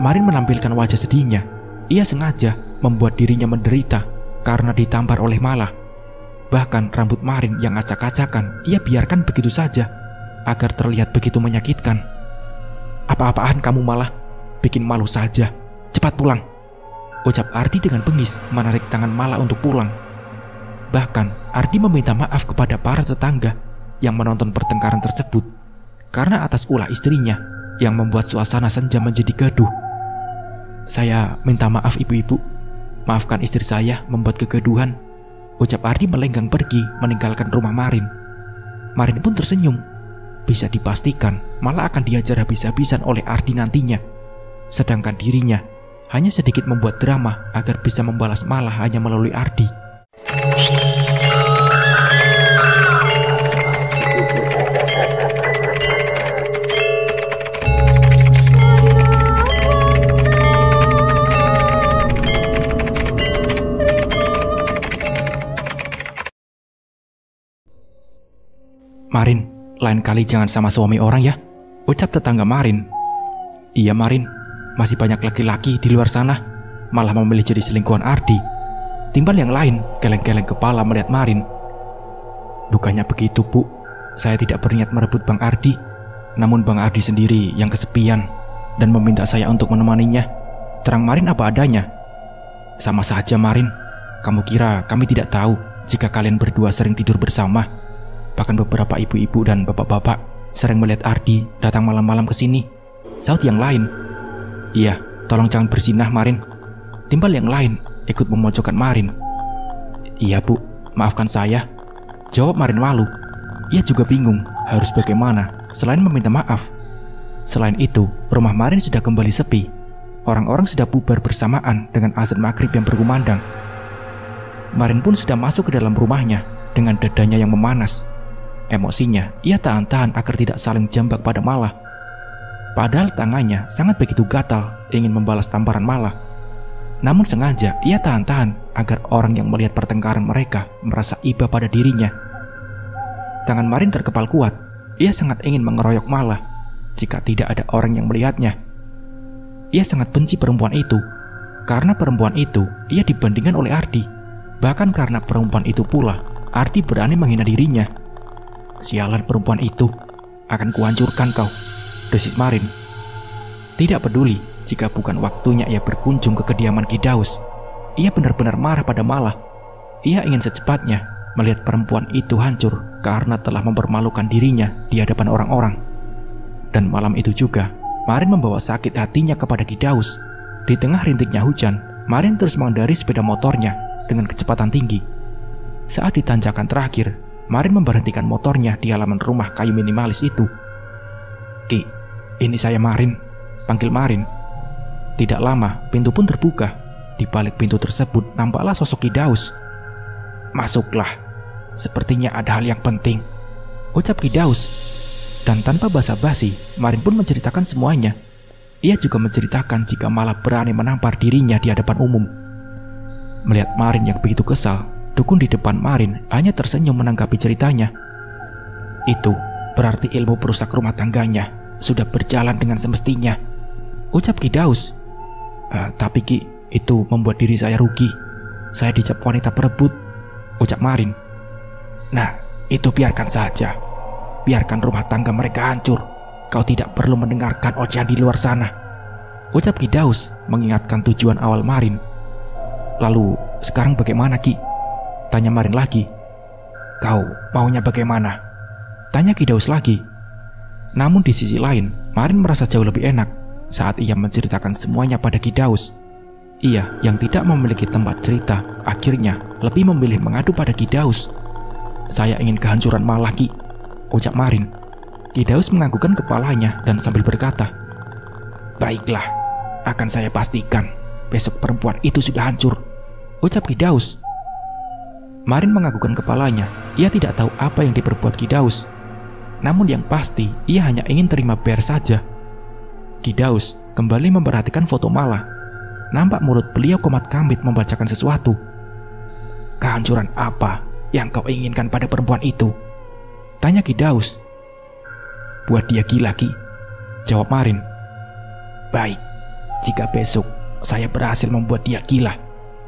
Marin menampilkan wajah sedihnya. Ia sengaja membuat dirinya menderita karena ditampar oleh Mala. Bahkan rambut Marin yang acak-acakan ia biarkan begitu saja agar terlihat begitu menyakitkan. "Apa-apaan kamu Mala? Bikin malu saja. Cepat pulang," ucap Ardi dengan bengis menarik tangan Mala untuk pulang. Bahkan Ardi meminta maaf kepada para tetangga yang menonton pertengkaran tersebut karena atas ulah istrinya yang membuat suasana senja menjadi gaduh. "Saya minta maaf ibu-ibu. Maafkan istri saya membuat kegaduhan," ucap Ardi melenggang pergi meninggalkan rumah Marin. Marin pun tersenyum. Bisa dipastikan Mala akan diajar habis-habisan oleh Ardi nantinya. Sedangkan dirinya hanya sedikit membuat drama agar bisa membalas Mala hanya melalui Ardi. "Marin, lain kali jangan sama suami orang ya," ucap tetangga Marin. "Iya Marin, masih banyak laki-laki di luar sana malah memilih jadi selingkuhan Ardi." Timbal yang lain geleng-geleng kepala melihat Marin. "Bukannya begitu Bu, saya tidak berniat merebut Bang Ardi. Namun Bang Ardi sendiri yang kesepian dan meminta saya untuk menemaninya," terang Marin apa adanya. "Sama saja Marin, kamu kira kami tidak tahu jika kalian berdua sering tidur bersama? Bahkan beberapa ibu-ibu dan bapak-bapak sering melihat Ardi datang malam-malam ke sini," saut yang lain. "Iya, tolong jangan berzinah Marin," timbal yang lain ikut memojokkan Marin. "Iya Bu, maafkan saya," jawab Marin malu. Ia juga bingung harus bagaimana selain meminta maaf. Selain itu, rumah Marin sudah kembali sepi. Orang-orang sudah bubar bersamaan dengan azan maghrib yang berkumandang. Marin pun sudah masuk ke dalam rumahnya dengan dadanya yang memanas. Emosinya ia tahan-tahan agar tidak saling jambak pada Mala. Padahal tangannya sangat begitu gatal ingin membalas tamparan Mala. Namun sengaja ia tahan-tahan agar orang yang melihat pertengkaran mereka merasa iba pada dirinya. Tangan Marin terkepal kuat. Ia sangat ingin mengeroyok Mala jika tidak ada orang yang melihatnya. Ia sangat benci perempuan itu. Karena perempuan itu ia dibandingkan oleh Ardi. Bahkan karena perempuan itu pula Ardi berani menghina dirinya. "Sialan perempuan itu, akan kuhancurkan kau," desis Marin. Tidak peduli jika bukan waktunya ia berkunjung ke kediaman Ki Daus. Ia benar-benar marah pada Mala. Ia ingin secepatnya melihat perempuan itu hancur karena telah mempermalukan dirinya di hadapan orang-orang. Dan malam itu juga Marin membawa sakit hatinya kepada Ki Daus. Di tengah rintiknya hujan, Marin terus mengendari sepeda motornya dengan kecepatan tinggi. Saat di tanjakan terakhir, Marin memberhentikan motornya di halaman rumah kayu minimalis itu. "Ki, ini saya Marin," panggil Marin. Tidak lama, pintu pun terbuka. Di balik pintu tersebut nampaklah sosok Ki Daus. "Masuklah, sepertinya ada hal yang penting," ucap Ki Daus. Dan tanpa basa-basi, Marin pun menceritakan semuanya. Ia juga menceritakan jika Mala berani menampar dirinya di hadapan umum. Melihat Marin yang begitu kesal, dukun di depan Marin hanya tersenyum menanggapi ceritanya. "Itu berarti ilmu perusak rumah tangganya sudah berjalan dengan semestinya," ucap Ki Daus. Tapi Ki, itu membuat diri saya rugi. Saya dicap wanita perebut," ucap Marin. "Nah, itu biarkan saja. Biarkan rumah tangga mereka hancur. Kau tidak perlu mendengarkan ocehan di luar sana," ucap Ki Daus mengingatkan tujuan awal Marin. "Lalu sekarang bagaimana Ki?" tanya Marin lagi. "Kau maunya bagaimana?" tanya Ki Daus lagi. Namun di sisi lain, Marin merasa jauh lebih enak saat ia menceritakan semuanya pada Ki Daus. Ia yang tidak memiliki tempat cerita akhirnya lebih memilih mengadu pada Ki Daus. "Saya ingin kehancuran Mala Ki," ucap Marin. Ki Daus menganggukkan kepalanya dan sambil berkata, "Baiklah, akan saya pastikan besok perempuan itu sudah hancur," ucap Ki Daus. Marin menganggukkan kepalanya. Ia tidak tahu apa yang diperbuat Ki Daus. Namun yang pasti, ia hanya ingin terima beres saja. Ki Daus kembali memperhatikan foto Mala. Nampak mulut beliau komat kamit membacakan sesuatu. "Kehancuran apa yang kau inginkan pada perempuan itu?" tanya Ki Daus. "Buat dia gila Ki," jawab Marin. "Baik, Jika besok saya berhasil membuat dia gila,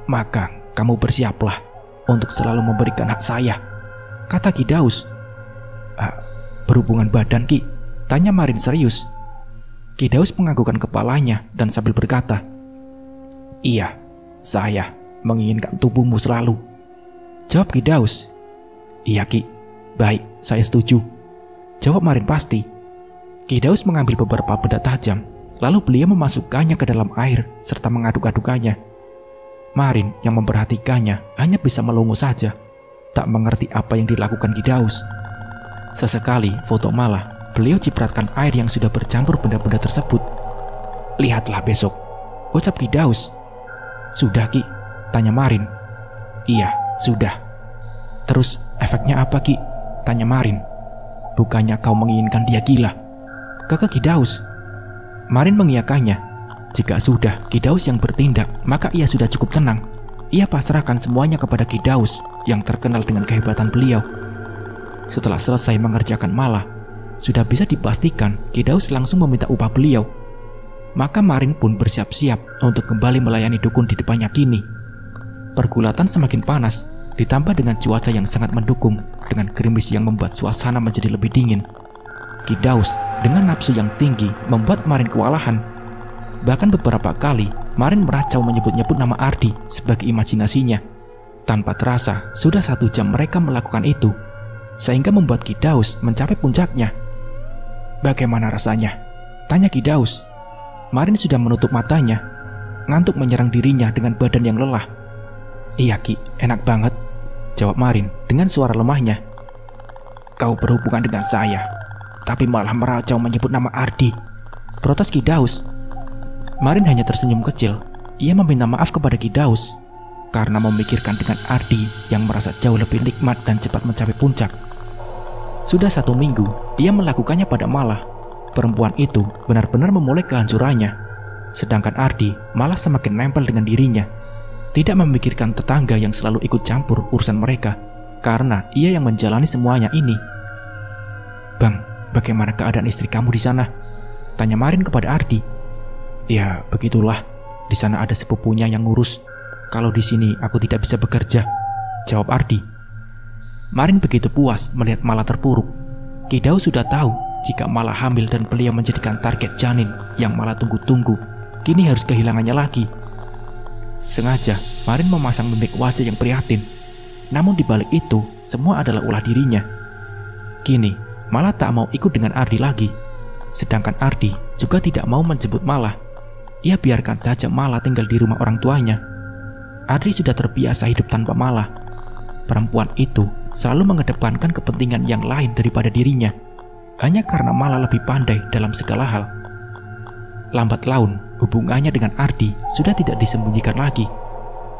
maka kamu bersiaplah untuk selalu memberikan hak saya, kata Ki Daus. Berhubungan badan, Ki? Tanya Marin serius. Ki Daus menganggukkan kepalanya dan sambil berkata, iya, saya menginginkan tubuhmu selalu, jawab Ki Daus. Iya Ki, baik, saya setuju, jawab Marin pasti. Ki Daus mengambil beberapa benda tajam, lalu beliau memasukkannya ke dalam air serta mengaduk-adukannya. Marin yang memperhatikannya hanya bisa melongo saja, tak mengerti apa yang dilakukan Ki Daus. Sesekali foto malah beliau cipratkan air yang sudah bercampur benda-benda tersebut. Lihatlah besok, ucap Ki Daus. Sudah Ki? Tanya Marin. Iya, sudah. Terus efeknya apa Ki? Tanya Marin. Bukannya kau menginginkan dia gila? Kekeh Ki Daus. Marin mengiyakannya. Jika sudah Ki Daus yang bertindak, maka ia sudah cukup tenang. Ia pasrahkan semuanya kepada Ki Daus yang terkenal dengan kehebatan beliau. Setelah selesai mengerjakan malah, sudah bisa dipastikan Ki Daus langsung meminta upah beliau. Maka Marin pun bersiap-siap untuk kembali melayani dukun di depannya kini. Pergulatan semakin panas, ditambah dengan cuaca yang sangat mendukung, dengan gerimis yang membuat suasana menjadi lebih dingin. Ki Daus dengan nafsu yang tinggi membuat Marin kewalahan. Bahkan beberapa kali Marin meracau menyebut-nyebut nama Ardi sebagai imajinasinya. Tanpa terasa sudah 1 jam mereka melakukan itu, sehingga membuat Ki Daus mencapai puncaknya. Bagaimana rasanya? Tanya Ki Daus. Marin sudah menutup matanya. Ngantuk menyerang dirinya dengan badan yang lelah. Iya Ki, enak banget, jawab Marin dengan suara lemahnya. Kau berhubungan dengan saya, tapi malah meracau menyebut nama Ardi, protes Ki Daus. Marin hanya tersenyum kecil. Ia meminta maaf kepada Ki Daus karena memikirkan dengan Ardi yang merasa jauh lebih nikmat dan cepat mencapai puncak. Sudah 1 minggu ia melakukannya pada Malah. Perempuan itu benar-benar memulai kehancurannya, sedangkan Ardi malah semakin nempel dengan dirinya. Tidak memikirkan tetangga yang selalu ikut campur urusan mereka, karena ia yang menjalani semuanya ini. Bang, bagaimana keadaan istri kamu di sana? Tanya Marin kepada Ardi. Ya, begitulah. Di sana ada sepupunya yang ngurus. Kalau di sini aku tidak bisa bekerja, jawab Ardi. Marin begitu puas melihat Malah terpuruk. Ki Daus sudah tahu jika Malah hamil dan beliau menjadikan target janin yang Malah tunggu-tunggu kini harus kehilangannya lagi. Sengaja Marin memasang mimik wajah yang prihatin. Namun di balik itu semua adalah ulah dirinya. Kini Malah tak mau ikut dengan Ardi lagi. Sedangkan Ardi juga tidak mau menjemput Malah. Ia biarkan saja Malah tinggal di rumah orang tuanya. Ardi sudah terbiasa hidup tanpa Malah. Perempuan itu selalu mengedepankan kepentingan yang lain daripada dirinya, hanya karena Malah lebih pandai dalam segala hal. Lambat laun, hubungannya dengan Ardi sudah tidak disembunyikan lagi.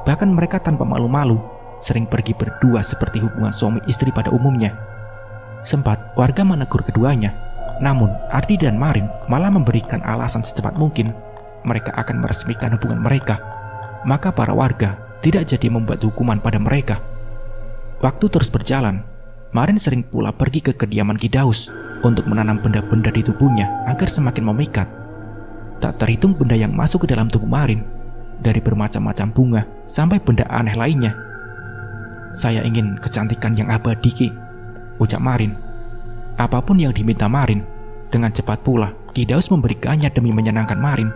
Bahkan mereka tanpa malu-malu sering pergi berdua seperti hubungan suami istri pada umumnya. Sempat warga menegur keduanya, namun Ardi dan Marin malah memberikan alasan secepat mungkin mereka akan meresmikan hubungan mereka. Maka para warga tidak jadi membuat hukuman pada mereka. Waktu terus berjalan. Marin sering pula pergi ke kediaman Ki Daus untuk menanam benda-benda di tubuhnya agar semakin memikat. Tak terhitung benda yang masuk ke dalam tubuh Marin, dari bermacam-macam bunga sampai benda aneh lainnya. Saya ingin kecantikan yang abadi, Ki, ucap Marin. Apapun yang diminta Marin, dengan cepat pula Ki Daus memberikannya demi menyenangkan Marin.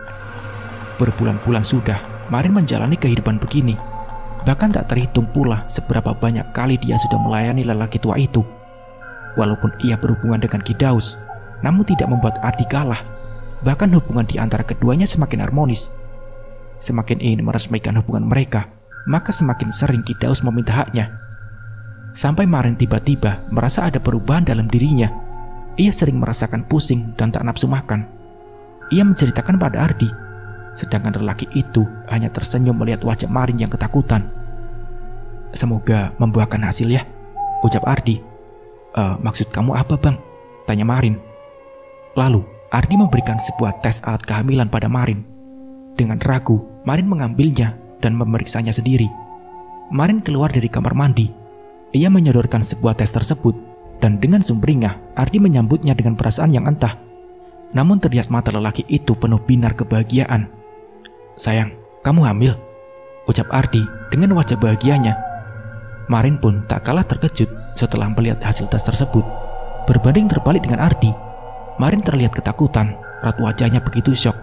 Berbulan-bulan sudah Marin menjalani kehidupan begini. Bahkan tak terhitung pula seberapa banyak kali dia sudah melayani lelaki tua itu. Walaupun ia berhubungan dengan Ki Daus, namun tidak membuat Ardi kalah. Bahkan hubungan di antara keduanya semakin harmonis. Semakin ingin meresmikan hubungan mereka, maka semakin sering Ki Daus meminta haknya. Sampai Marin tiba-tiba merasa ada perubahan dalam dirinya. Ia sering merasakan pusing dan tak nafsu makan. Ia menceritakan pada Ardi, sedangkan lelaki itu hanya tersenyum melihat wajah Marin yang ketakutan. Semoga membuahkan hasil ya, ucap Ardi. Maksud kamu apa bang? Tanya Marin. Lalu Ardi memberikan sebuah tes alat kehamilan pada Marin. Dengan ragu, Marin mengambilnya dan memeriksanya sendiri. Marin keluar dari kamar mandi. Ia menyodorkan sebuah tes tersebut, dan dengan sumringah Ardi menyambutnya dengan perasaan yang entah. Namun terlihat mata lelaki itu penuh binar kebahagiaan. "Sayang, kamu hamil?" ucap Ardi dengan wajah bahagianya. Marin pun tak kalah terkejut setelah melihat hasil tes tersebut. Berbanding terbalik dengan Ardi, Marin terlihat ketakutan, raut wajahnya begitu syok.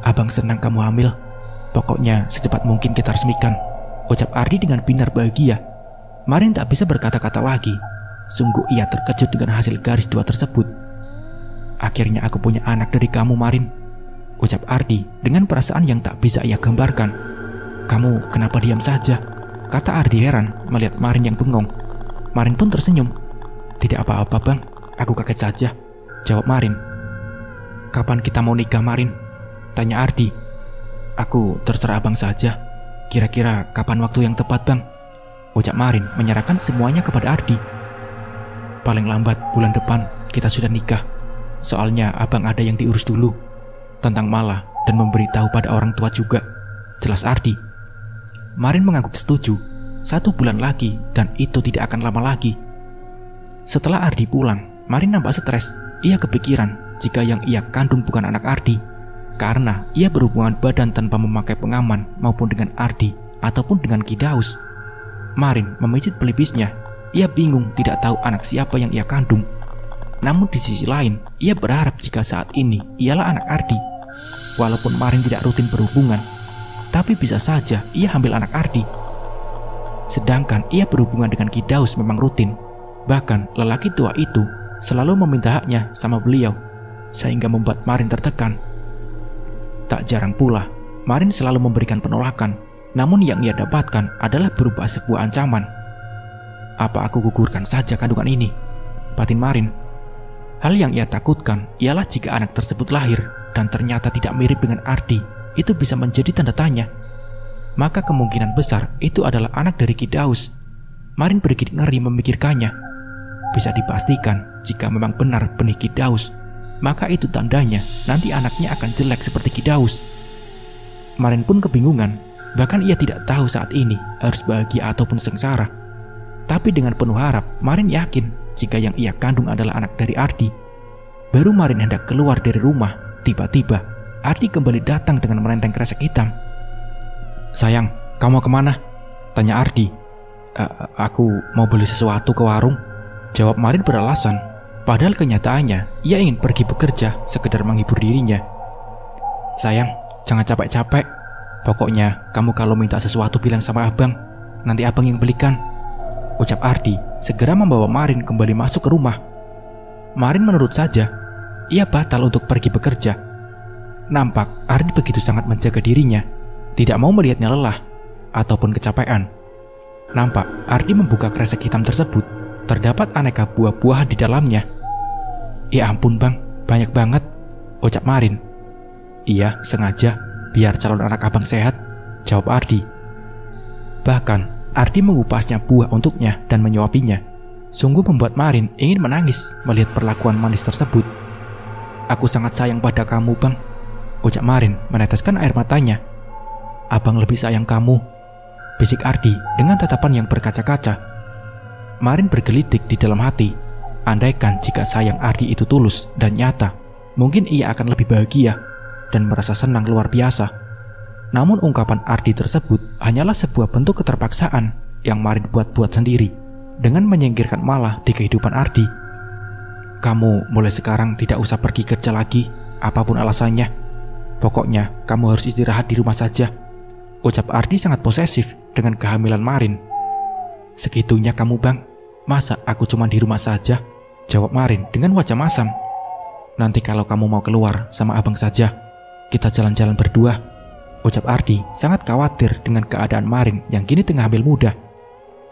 "Abang senang kamu hamil. Pokoknya secepat mungkin kita resmikan," ucap Ardi dengan binar bahagia. Marin tak bisa berkata-kata lagi. Sungguh ia terkejut dengan hasil garis 2 tersebut. "Akhirnya aku punya anak dari kamu, Marin," ucap Ardi dengan perasaan yang tak bisa ia gambarkan. "Kamu kenapa diam saja?" kata Ardi heran melihat Marin yang bengong. Marin pun tersenyum. "Tidak apa-apa bang, aku kaget saja," jawab Marin. "Kapan kita mau nikah, Marin?" tanya Ardi. "Aku terserah abang saja. Kira-kira kapan waktu yang tepat, bang?" ucap Marin menyerahkan semuanya kepada Ardi. "Paling lambat bulan depan kita sudah nikah. Soalnya abang ada yang diurus dulu tentang Mala dan memberitahu pada orang tua juga," jelas Ardi. Marin mengangguk setuju. 1 bulan lagi dan itu tidak akan lama lagi. Setelah Ardi pulang, Marin nampak stres. Ia kepikiran jika yang ia kandung bukan anak Ardi, karena ia berhubungan badan tanpa memakai pengaman maupun dengan Ardi ataupun dengan Ki Daus. Marin memijit pelipisnya. Ia bingung tidak tahu anak siapa yang ia kandung. Namun di sisi lain, ia berharap jika saat ini ialah anak Ardi. Walaupun Marin tidak rutin berhubungan, tapi bisa saja ia hamil anak Ardi. Sedangkan ia berhubungan dengan Ki Daus memang rutin. Bahkan lelaki tua itu selalu meminta haknya sama beliau, sehingga membuat Marin tertekan. Tak jarang pula, Marin selalu memberikan penolakan. Namun yang ia dapatkan adalah berupa sebuah ancaman. "Apa aku gugurkan saja kandungan ini?" batin Marin. Hal yang ia takutkan ialah jika anak tersebut lahir dan ternyata tidak mirip dengan Ardi, itu bisa menjadi tanda tanya. Maka kemungkinan besar itu adalah anak dari Ki Daus. Marin bergigit ngeri memikirkannya. Bisa dipastikan jika memang benar benih Ki Daus, maka itu tandanya nanti anaknya akan jelek seperti Ki Daus. Marin pun kebingungan. Bahkan ia tidak tahu saat ini harus bahagia ataupun sengsara. Tapi dengan penuh harap, Marin yakin jika yang ia kandung adalah anak dari Ardi. Baru Marin hendak keluar dari rumah, tiba-tiba Ardi kembali datang dengan merenteng kresek hitam. "Sayang, kamu kemana?" tanya Ardi. Aku mau beli sesuatu ke warung," jawab Marin beralasan. Padahal kenyataannya ia ingin pergi bekerja sekedar menghibur dirinya. "Sayang, jangan capek-capek. Pokoknya kamu kalau minta sesuatu bilang sama abang, nanti abang yang belikan," ucap Ardi segera membawa Marin kembali masuk ke rumah. Marin menurut saja. Ia batal untuk pergi bekerja. Nampak Ardi begitu sangat menjaga dirinya, tidak mau melihatnya lelah ataupun kecapean. Nampak Ardi membuka kresek hitam tersebut. Terdapat aneka buah-buahan di dalamnya. "Ya ampun bang, banyak banget," ucap Marin. "Iya, sengaja biar calon anak abang sehat," jawab Ardi. Bahkan Ardi mengupasnya buah untuknya dan menyuapinya. Sungguh membuat Marin ingin menangis melihat perlakuan manis tersebut. "Aku sangat sayang pada kamu bang," ucap Marin meneteskan air matanya. "Abang lebih sayang kamu," bisik Ardi dengan tatapan yang berkaca-kaca. Marin bergelitik di dalam hati. Andaikan jika sayang Ardi itu tulus dan nyata, mungkin ia akan lebih bahagia dan merasa senang luar biasa. Namun ungkapan Ardi tersebut hanyalah sebuah bentuk keterpaksaan yang Marin buat-buat sendiri dengan menyingkirkan Mala di kehidupan Ardi. "Kamu mulai sekarang tidak usah pergi kerja lagi, apapun alasannya. Pokoknya kamu harus istirahat di rumah saja," ucap Ardi sangat posesif dengan kehamilan Marin. "Segitunya kamu bang, masa aku cuma di rumah saja?" jawab Marin dengan wajah masam. "Nanti kalau kamu mau keluar sama abang saja, kita jalan-jalan berdua," ucap Ardi sangat khawatir dengan keadaan Marin yang kini tengah hamil muda.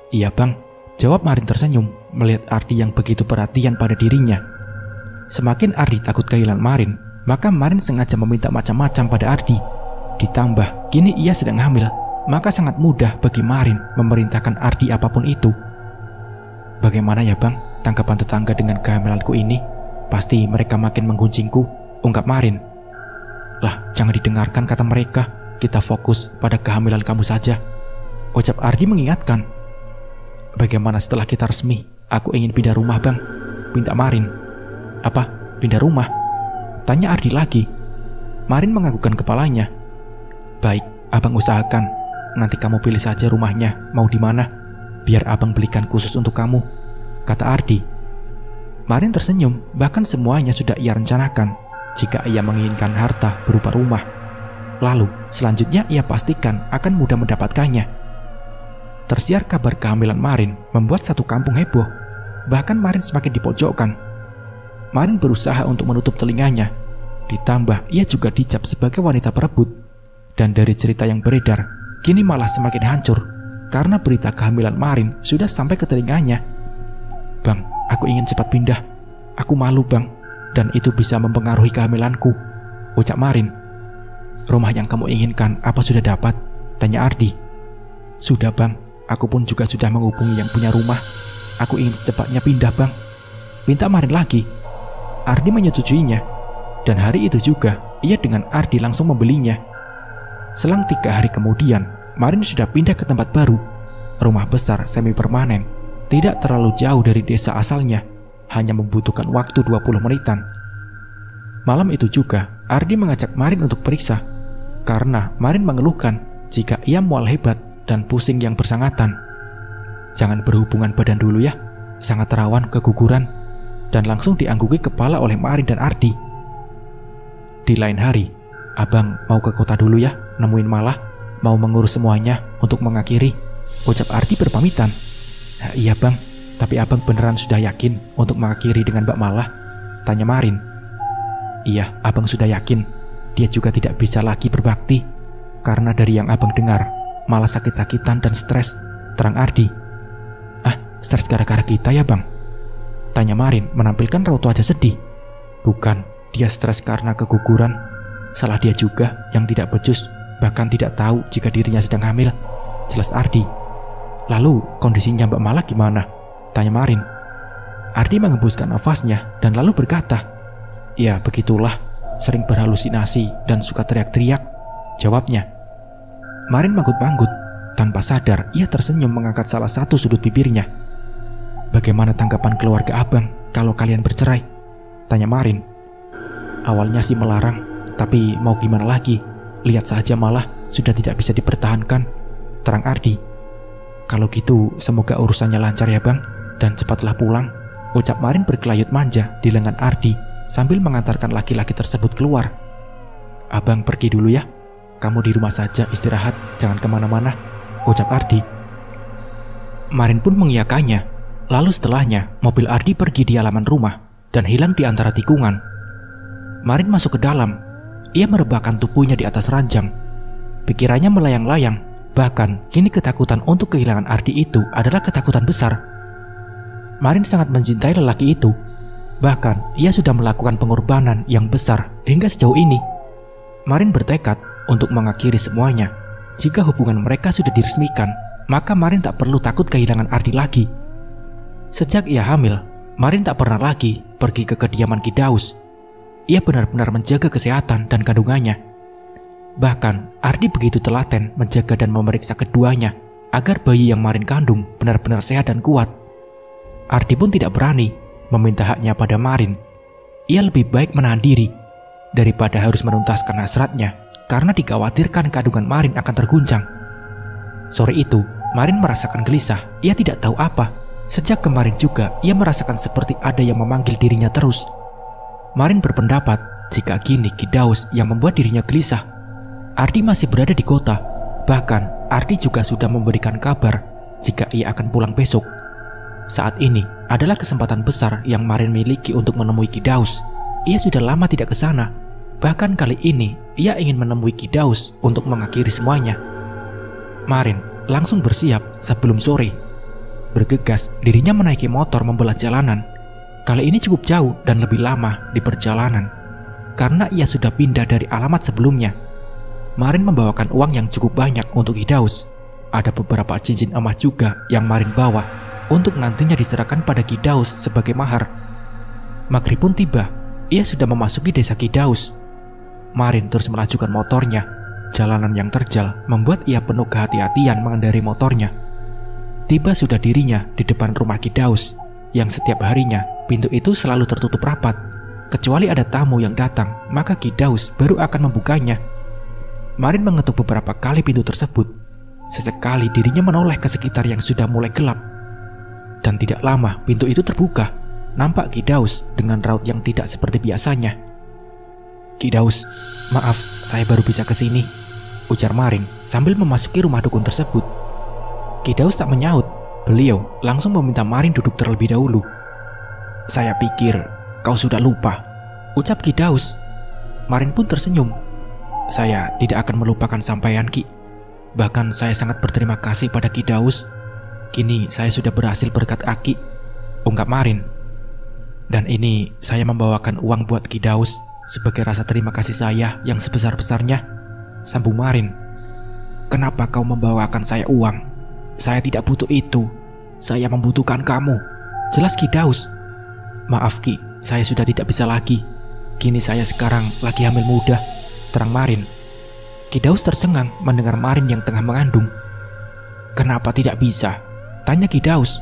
"Iya bang," jawab Marin tersenyum melihat Ardi yang begitu perhatian pada dirinya. Semakin Ardi takut kehilangan Marin, maka Marin sengaja meminta macam-macam pada Ardi. Ditambah kini ia sedang hamil, maka sangat mudah bagi Marin memerintahkan Ardi apapun itu. "Bagaimana ya bang tanggapan tetangga dengan kehamilanku ini? Pasti mereka makin menggunjingku," ungkap Marin. "Lah, jangan didengarkan kata mereka. Kita fokus pada kehamilan kamu saja," ucap Ardi mengingatkan. "Bagaimana setelah kita resmi? Aku ingin pindah rumah bang," pinta Marin. "Apa? Pindah rumah?" tanya Ardi lagi. Marin menganggukkan kepalanya. Baik, abang usahakan. Nanti kamu pilih saja rumahnya, mau di mana. Biar abang belikan khusus untuk kamu, kata Ardi. Marin tersenyum, bahkan semuanya sudah ia rencanakan jika ia menginginkan harta berupa rumah. Lalu, selanjutnya ia pastikan akan mudah mendapatkannya. Tersiar kabar kehamilan Marin membuat satu kampung heboh. Bahkan Marin semakin dipojokkan. Marin berusaha untuk menutup telinganya. Ditambah ia juga dicap sebagai wanita perebut. Dan dari cerita yang beredar, kini malah semakin hancur karena berita kehamilan Marin sudah sampai ke telinganya. Bang, aku ingin cepat pindah. Aku malu bang, dan itu bisa mempengaruhi kehamilanku, ucap Marin. Rumah yang kamu inginkan apa sudah dapat? Tanya Ardi. Sudah bang, aku pun juga sudah menghubungi yang punya rumah. Aku ingin secepatnya pindah bang, pinta Marin lagi. Ardi menyetujuinya, dan hari itu juga ia dengan Ardi langsung membelinya. Selang 3 hari kemudian, Marin sudah pindah ke tempat baru. Rumah besar semi permanen, tidak terlalu jauh dari desa asalnya, hanya membutuhkan waktu 20 menitan. Malam itu juga, Ardi mengajak Marin untuk periksa, karena Marin mengeluhkan jika ia mual hebat dan pusing yang bersangatan. Jangan berhubungan badan dulu ya, sangat rawan keguguran, dan langsung diangguki kepala oleh Marin dan Ardi. Di lain hari, abang mau ke kota dulu ya, nemuin Malah, mau mengurus semuanya untuk mengakhiri, ucap Ardi berpamitan. Iya bang, tapi abang beneran sudah yakin untuk mengakhiri dengan Mbak Malah? Tanya Marin. Iya, abang sudah yakin. Dia juga tidak bisa lagi berbakti, karena dari yang abang dengar, malah sakit-sakitan dan stres, terang Ardi. Ah, stres gara-gara kita ya bang? Tanya Marin menampilkan raut wajah sedih. Bukan, dia stres karena keguguran. Salah dia juga yang tidak becus, bahkan tidak tahu jika dirinya sedang hamil, jelas Ardi. Lalu kondisinya Mbak Malah gimana? Tanya Marin. Ardi menghembuskan nafasnya dan lalu berkata, ya begitulah, sering berhalusinasi dan suka teriak-teriak, jawabnya. Marin manggut-manggut. Tanpa sadar ia tersenyum mengangkat salah satu sudut bibirnya. Bagaimana tanggapan keluarga abang kalau kalian bercerai? Tanya Marin. Awalnya sih melarang, tapi mau gimana lagi? Lihat saja Malah sudah tidak bisa dipertahankan, terang Ardi. Kalau gitu semoga urusannya lancar ya bang, dan cepatlah pulang, ucap Marin berkelayut manja di lengan Ardi sambil mengantarkan laki-laki tersebut keluar. Abang pergi dulu ya, kamu di rumah saja istirahat, jangan kemana-mana, ucap Ardi. Marin pun mengiyakannya. Lalu setelahnya mobil Ardi pergi di halaman rumah dan hilang di antara tikungan. Marin masuk ke dalam. Ia merebahkan tubuhnya di atas ranjang. Pikirannya melayang-layang. Bahkan kini ketakutan untuk kehilangan Ardi itu adalah ketakutan besar. Marin sangat mencintai lelaki itu. Bahkan ia sudah melakukan pengorbanan yang besar hingga sejauh ini. Marin bertekad untuk mengakhiri semuanya. Jika hubungan mereka sudah diresmikan, maka Marin tak perlu takut kehilangan Ardi lagi. Sejak ia hamil, Marin tak pernah lagi pergi ke kediaman Ki Daus. Ia benar-benar menjaga kesehatan dan kandungannya. Bahkan Ardi begitu telaten menjaga dan memeriksa keduanya agar bayi yang Marin kandung benar-benar sehat dan kuat. Ardi pun tidak berani meminta haknya pada Marin. Ia lebih baik menahan diri daripada harus menuntaskan hasratnya karena dikhawatirkan kandungan Marin akan terguncang. Sore itu, Marin merasakan gelisah. Ia tidak tahu apa. Sejak kemarin juga ia merasakan seperti ada yang memanggil dirinya terus. Marin berpendapat jika kini Ki Daus yang membuat dirinya gelisah. Ardi masih berada di kota. Bahkan Ardi juga sudah memberikan kabar jika ia akan pulang besok. Saat ini adalah kesempatan besar yang Marin miliki untuk menemui Ki Daus. Ia sudah lama tidak ke sana. Bahkan kali ini ia ingin menemui Ki Daus untuk mengakhiri semuanya. Marin langsung bersiap sebelum sore. Bergegas dirinya menaiki motor membelah jalanan. Kali ini cukup jauh dan lebih lama di perjalanan karena ia sudah pindah dari alamat sebelumnya. Marin membawakan uang yang cukup banyak untuk Ki Daus. Ada beberapa cincin emas juga yang Marin bawa untuk nantinya diserahkan pada Ki Daus sebagai mahar. Maghrib pun tiba. Ia sudah memasuki desa Ki Daus. Marin terus melajukan motornya. Jalanan yang terjal membuat ia penuh kehati-hatian mengendarai motornya. Tiba sudah dirinya di depan rumah Ki Daus, yang setiap harinya pintu itu selalu tertutup rapat. Kecuali ada tamu yang datang, maka Ki Daus baru akan membukanya. Marin mengetuk beberapa kali pintu tersebut. Sesekali dirinya menoleh ke sekitar yang sudah mulai gelap. Dan tidak lama pintu itu terbuka. Nampak Ki Daus dengan raut yang tidak seperti biasanya. "Ki Daus, maaf, saya baru bisa ke sini," ujar Marin sambil memasuki rumah dukun tersebut. Ki Daus tak menyaut. Beliau langsung meminta Marin duduk terlebih dahulu. "Saya pikir kau sudah lupa," ucap Ki Daus. Marin pun tersenyum. "Saya tidak akan melupakan sampean, Ki. Bahkan saya sangat berterima kasih pada Ki Daus. Kini saya sudah berhasil berkat Aki," ungkap Marin. "Dan ini saya membawakan uang buat Ki Daus sebagai rasa terima kasih saya yang sebesar-besarnya," sambung Marin. "Kenapa kau membawakan saya uang? Saya tidak butuh itu. Saya membutuhkan kamu," jelas Ki Daus. "Maaf Ki, saya sudah tidak bisa lagi. Kini saya sekarang lagi hamil muda," terang Marin. Ki Daus tersengang mendengar Marin yang tengah mengandung. "Kenapa tidak bisa?" tanya Ki Daus.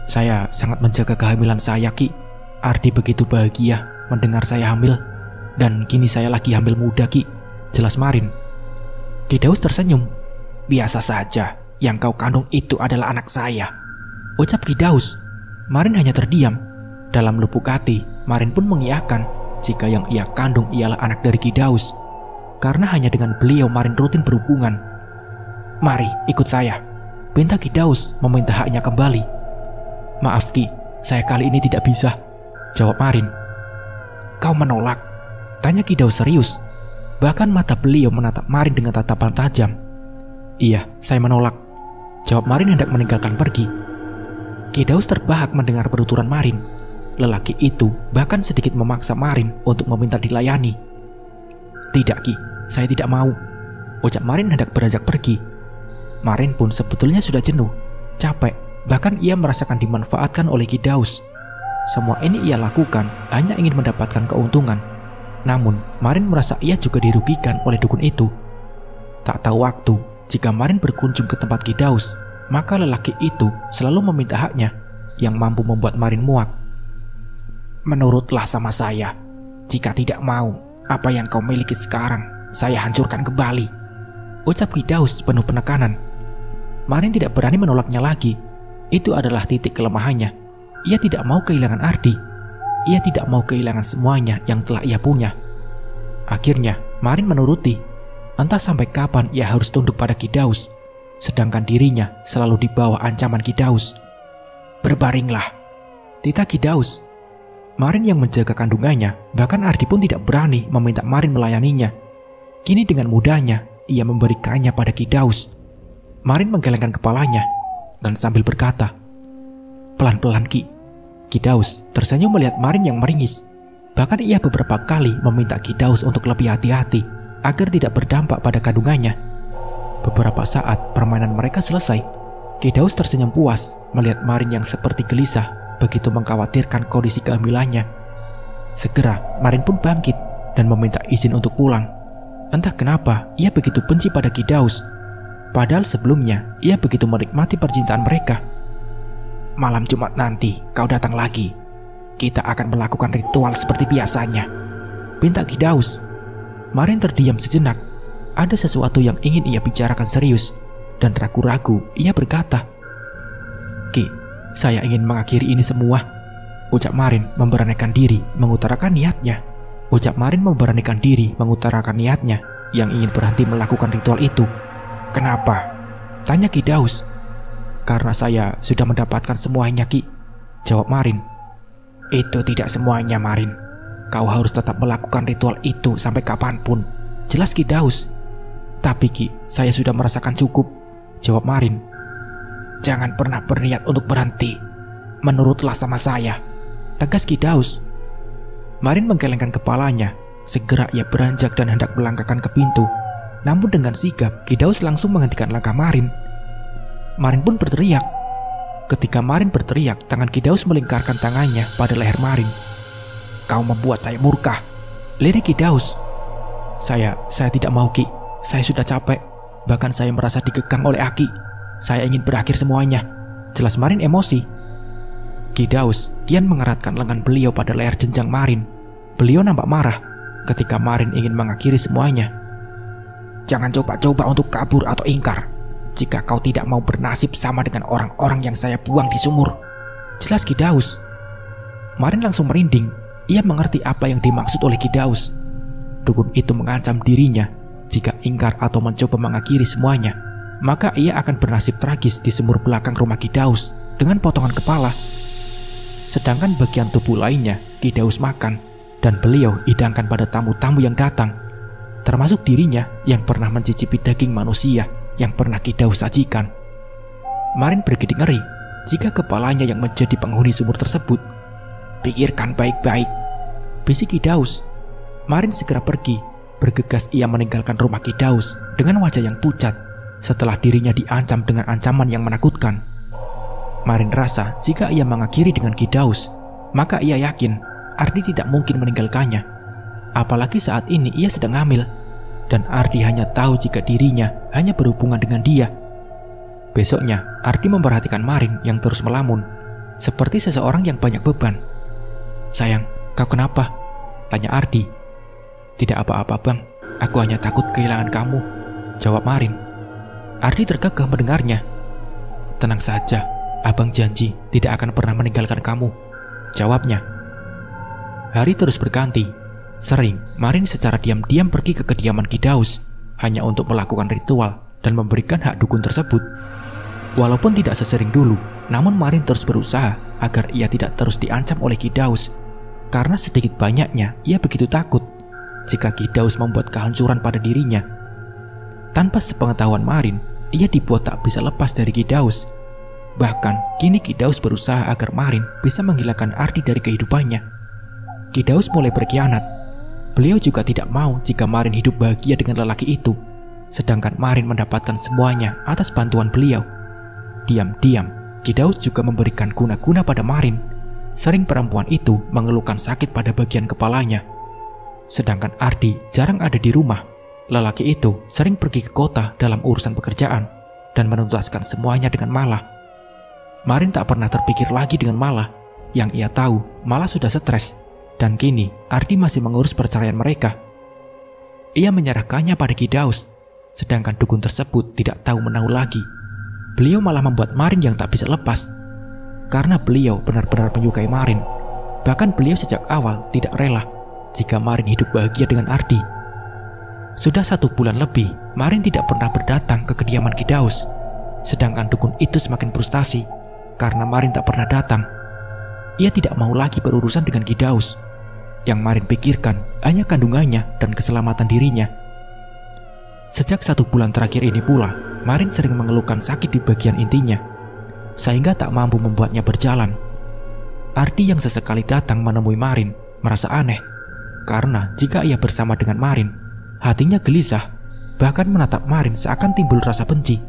"Saya sangat menjaga kehamilan saya, Ki. Ardi begitu bahagia mendengar saya hamil. Dan kini saya lagi hamil muda, Ki," jelas Marin. Ki Daus tersenyum. "Biasa saja, yang kau kandung itu adalah anak saya," ucap Ki Daus. Marin hanya terdiam. Dalam lubuk hati, Marin pun mengiyakan jika yang ia kandung ialah anak dari Ki Daus. Karena hanya dengan beliau Marin rutin berhubungan. "Mari, ikut saya," pinta Ki Daus meminta haknya kembali. "Maaf Ki, saya kali ini tidak bisa," jawab Marin. "Kau menolak?" tanya Ki Daus serius. Bahkan mata beliau menatap Marin dengan tatapan tajam. "Iya, saya menolak," jawab Marin hendak meninggalkan pergi. Ki Daus terbahak mendengar penuturan Marin. Lelaki itu bahkan sedikit memaksa Marin untuk meminta dilayani. "Tidak Ki, saya tidak mau," ucap Marin hendak beranjak pergi. Marin pun sebetulnya sudah jenuh, capek, bahkan ia merasakan dimanfaatkan oleh Ki Daus. Semua ini ia lakukan hanya ingin mendapatkan keuntungan. Namun, Marin merasa ia juga dirugikan oleh dukun itu. Tak tahu waktu, jika Marin berkunjung ke tempat Ki Daus, maka lelaki itu selalu meminta haknya, yang mampu membuat Marin muak. "Menurutlah sama saya. Jika tidak mau, apa yang kau miliki sekarang, saya hancurkan kembali," ucap Ki Daus penuh penekanan. Marin tidak berani menolaknya lagi. Itu adalah titik kelemahannya. Ia tidak mau kehilangan Ardi. Ia tidak mau kehilangan semuanya yang telah ia punya. Akhirnya, Marin menuruti. Entah sampai kapan ia harus tunduk pada Ki Daus, sedangkan dirinya selalu di bawah ancaman Ki Daus. "Berbaringlah," titah Ki Daus. Marin yang menjaga kandungannya, bahkan Ardi pun tidak berani meminta Marin melayaninya. Kini dengan mudahnya, ia memberikannya pada Ki Daus. Marin menggelengkan kepalanya dan sambil berkata, "Pelan-pelan Ki." Ki Daus tersenyum melihat Marin yang meringis. Bahkan ia beberapa kali meminta Ki Daus untuk lebih hati-hati agar tidak berdampak pada kandungannya. Beberapa saat permainan mereka selesai, Ki Daus tersenyum puas melihat Marin yang seperti gelisah begitu mengkhawatirkan kondisi kehamilannya. Segera Marin pun bangkit dan meminta izin untuk pulang. Entah kenapa ia begitu benci pada Ki Daus. Padahal sebelumnya ia begitu menikmati percintaan mereka. "Malam Jumat nanti kau datang lagi. Kita akan melakukan ritual seperti biasanya," pinta Ki Daus. Marin terdiam sejenak. Ada sesuatu yang ingin ia bicarakan serius. Dan ragu-ragu ia berkata, "Ki, saya ingin mengakhiri ini semua," ucap Marin memberanikan diri mengutarakan niatnya. Yang ingin berhenti melakukan ritual itu. "Kenapa?" tanya Ki Daus. "Karena saya sudah mendapatkan semuanya Ki," jawab Marin. "Itu tidak semuanya Marin. Kau harus tetap melakukan ritual itu sampai kapanpun," jelas Ki Daus. "Tapi Ki, saya sudah merasakan cukup," jawab Marin. "Jangan pernah berniat untuk berhenti. Menurutlah sama saya," tegas Ki Daus. Marin menggelengkan kepalanya. Segera ia beranjak dan hendak melangkahkan ke pintu. Namun dengan sigap, Ki Daus langsung menghentikan langkah Marin. Marin pun berteriak. Ketika Marin berteriak, tangan Ki Daus melingkarkan tangannya pada leher Marin. "Kau membuat saya murka," lirik Ki Daus. Saya tidak mau Ki. Saya sudah capek. Bahkan saya merasa dikekang oleh Aki. Saya ingin berakhir semuanya," jelas Marin emosi. Ki Daus kian mengeratkan lengan beliau pada leher jenjang Marin. Beliau nampak marah ketika Marin ingin mengakhiri semuanya. jangan coba-coba untuk kabur atau ingkar. Jika kau tidak mau bernasib sama dengan orang-orang yang saya buang di sumur. Jelas Ki Daus. Marin langsung merinding. Ia mengerti apa yang dimaksud oleh Ki Daus. Dukun itu mengancam dirinya jika ingkar atau mencoba mengakhiri semuanya, maka ia akan bernasib tragis di sumur belakang rumah Ki Daus dengan potongan kepala. Sedangkan bagian tubuh lainnya Ki Daus makan dan beliau hidangkan pada tamu-tamu yang datang, termasuk dirinya yang pernah mencicipi daging manusia yang pernah Ki Daus sajikan. Marin bergidik ngeri jika kepalanya yang menjadi penghuni sumur tersebut. Pikirkan baik-baik, bisik Ki Daus. Marin segera pergi. Bergegas ia meninggalkan rumah Ki Daus dengan wajah yang pucat setelah dirinya diancam dengan ancaman yang menakutkan. Marin rasa jika ia mengakhiri dengan Ki Daus, maka ia yakin Ardi tidak mungkin meninggalkannya. Apalagi saat ini ia sedang hamil, dan Ardi hanya tahu jika dirinya hanya berhubungan dengan dia. Besoknya, Ardi memperhatikan Marin yang terus melamun, seperti seseorang yang banyak beban. Sayang, kau kenapa? Tanya Ardi. Tidak apa-apa bang, aku hanya takut kehilangan kamu, jawab Marin. Ardi tergagah mendengarnya. Tenang saja, abang janji tidak akan pernah meninggalkan kamu, jawabnya. Hari terus berganti. Sering, Marin secara diam-diam pergi ke kediaman Ki Daus hanya untuk melakukan ritual dan memberikan hak dukun tersebut. Walaupun tidak sesering dulu, namun Marin terus berusaha agar ia tidak terus diancam oleh Ki Daus, karena sedikit banyaknya ia begitu takut jika Ki Daus membuat kehancuran pada dirinya. Tanpa sepengetahuan Marin, ia dibuat tak bisa lepas dari Ki Daus. Bahkan kini Ki Daus berusaha agar Marin bisa menghilangkan Ardi dari kehidupannya. Ki Daus mulai berkhianat. Beliau juga tidak mau jika Marin hidup bahagia dengan lelaki itu, sedangkan Marin mendapatkan semuanya atas bantuan beliau. Diam-diam, Ki Daus juga memberikan guna-guna pada Marin. Sering perempuan itu mengeluhkan sakit pada bagian kepalanya. Sedangkan Ardi jarang ada di rumah. Lelaki itu sering pergi ke kota dalam urusan pekerjaan dan menuntaskan semuanya dengan Mala. Marin tak pernah terpikir lagi dengan Mala. Yang ia tahu, Mala sudah stres. Dan kini, Ardi masih mengurus perceraian mereka. Ia menyerahkannya pada Ki Daus, sedangkan dukun tersebut tidak tahu menahu lagi. Beliau malah membuat Marin yang tak bisa lepas. Karena beliau benar-benar menyukai Marin. Bahkan beliau sejak awal tidak rela jika Marin hidup bahagia dengan Ardi. Sudah 1 bulan lebih, Marin tidak pernah berdatang ke kediaman Ki Daus. Sedangkan dukun itu semakin frustasi karena Marin tak pernah datang. Ia tidak mau lagi berurusan dengan Ki Daus. Yang Marin pikirkan hanya kandungannya dan keselamatan dirinya. Sejak 1 bulan terakhir ini pula, Marin sering mengeluhkan sakit di bagian intinya, sehingga tak mampu membuatnya berjalan. Ardi yang sesekali datang menemui Marin merasa aneh, karena jika ia bersama dengan Marin, hatinya gelisah, bahkan menatap Marin seakan timbul rasa benci.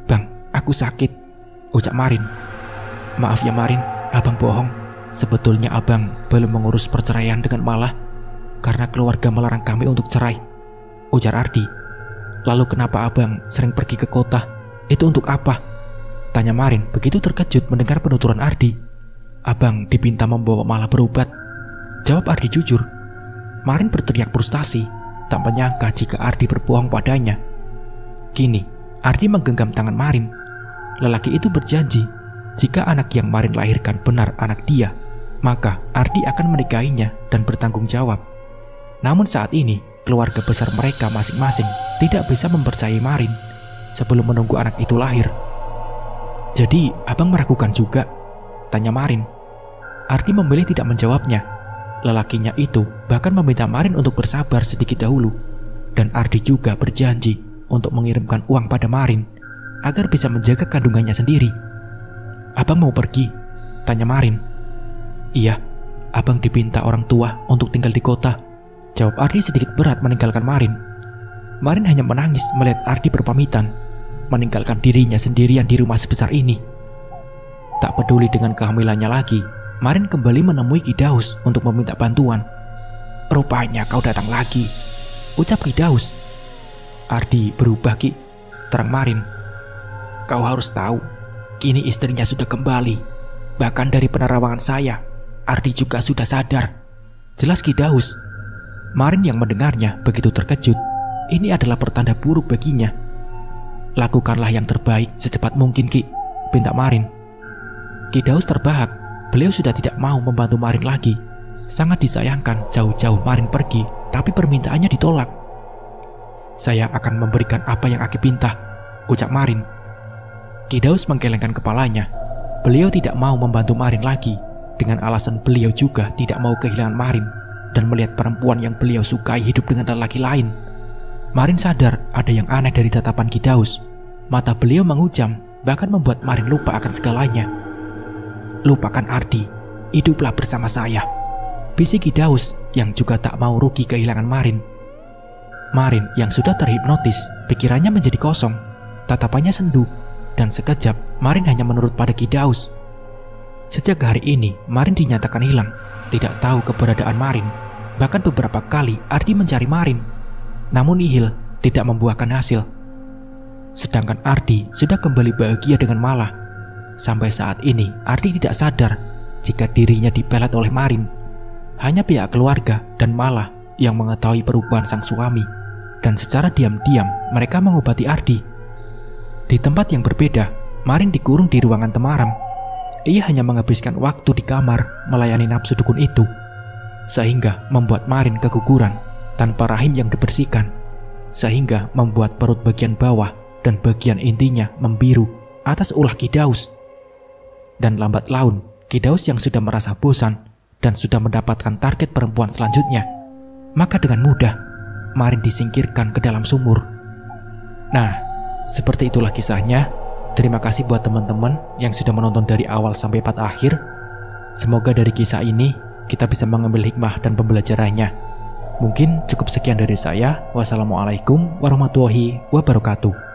Bang, aku sakit, ucap Marin. Maaf ya Marin, abang bohong. Sebetulnya abang belum mengurus perceraian dengan Mala karena keluarga melarang kami untuk cerai, ujar Ardi. Lalu kenapa abang sering pergi ke kota? Itu untuk apa? Tanya Marin begitu terkejut mendengar penuturan Ardi. Abang dipinta membawa Mala berobat, jawab Ardi jujur. Marin berteriak frustasi, tak menyangka jika Ardi berbohong padanya. Kini Ardi menggenggam tangan Marin. Lelaki itu berjanji jika anak yang Marin lahirkan benar anak dia, maka Ardi akan menikahinya dan bertanggung jawab. Namun saat ini, keluarga besar mereka masing-masing tidak bisa mempercayai Marin sebelum menunggu anak itu lahir. Jadi, abang meragukan juga? Tanya Marin. Ardi memilih tidak menjawabnya. Lelakinya itu bahkan meminta Marin untuk bersabar sedikit dahulu. Dan Ardi juga berjanji untuk mengirimkan uang pada Marin agar bisa menjaga kandungannya sendiri. Abang mau pergi? Tanya Marin. Iya, abang dipinta orang tua untuk tinggal di kota, jawab Ardi sedikit berat meninggalkan Marin. Marin hanya menangis melihat Ardi berpamitan, meninggalkan dirinya sendirian di rumah sebesar ini. Tak peduli dengan kehamilannya lagi, Marin kembali menemui Ki Daus untuk meminta bantuan. Rupanya kau datang lagi, ucap Ki Daus. Ardi berubah Ki, terang Marin. Kau harus tahu, kini istrinya sudah kembali. Bahkan dari penerawangan saya, Ardi juga sudah sadar, jelas Ki Daus. Marin yang mendengarnya begitu terkejut. ini adalah pertanda buruk baginya. Lakukanlah yang terbaik secepat mungkin, Ki, pinta Marin. Ki Daus terbahak. Beliau sudah tidak mau membantu Marin lagi. Sangat disayangkan jauh-jauh Marin pergi, tapi permintaannya ditolak. Saya akan memberikan apa yang Aki pinta, ucap Marin. Ki Daus menggelengkan kepalanya. Beliau tidak mau membantu Marin lagi, dengan alasan beliau juga tidak mau kehilangan Marin dan melihat perempuan yang beliau sukai hidup dengan lelaki lain. Marin sadar ada yang aneh dari tatapan Ki Daus. Mata beliau mengujam, bahkan membuat Marin lupa akan segalanya. Lupakan Ardi, hiduplah bersama saya, bisik Ki Daus yang juga tak mau rugi kehilangan Marin. Marin yang sudah terhipnotis, pikirannya menjadi kosong, tatapannya sendu, dan sekejap Marin hanya menurut pada Ki Daus. Sejak hari ini, Marin dinyatakan hilang, tidak tahu keberadaan Marin. Bahkan beberapa kali Ardi mencari Marin, namun nihil, tidak membuahkan hasil. Sedangkan Ardi sudah kembali bahagia dengan Mala. Sampai saat ini, Ardi tidak sadar jika dirinya dipelet oleh Marin. Hanya pihak keluarga dan Mala yang mengetahui perubahan sang suami, dan secara diam-diam mereka mengobati Ardi. Di tempat yang berbeda, Marin dikurung di ruangan temaram. Ia hanya menghabiskan waktu di kamar melayani nafsu dukun itu, sehingga membuat Marin keguguran tanpa rahim yang dibersihkan, sehingga membuat perut bagian bawah dan bagian intinya membiru atas ulah Ki Daus. Dan lambat laun, Ki Daus yang sudah merasa bosan dan sudah mendapatkan target perempuan selanjutnya, maka dengan mudah Marin disingkirkan ke dalam sumur. Nah, seperti itulah kisahnya. Terima kasih buat teman-teman yang sudah menonton dari awal sampai part akhir. Semoga dari kisah ini kita bisa mengambil hikmah dan pembelajarannya. Mungkin cukup sekian dari saya. Wassalamualaikum warahmatullahi wabarakatuh.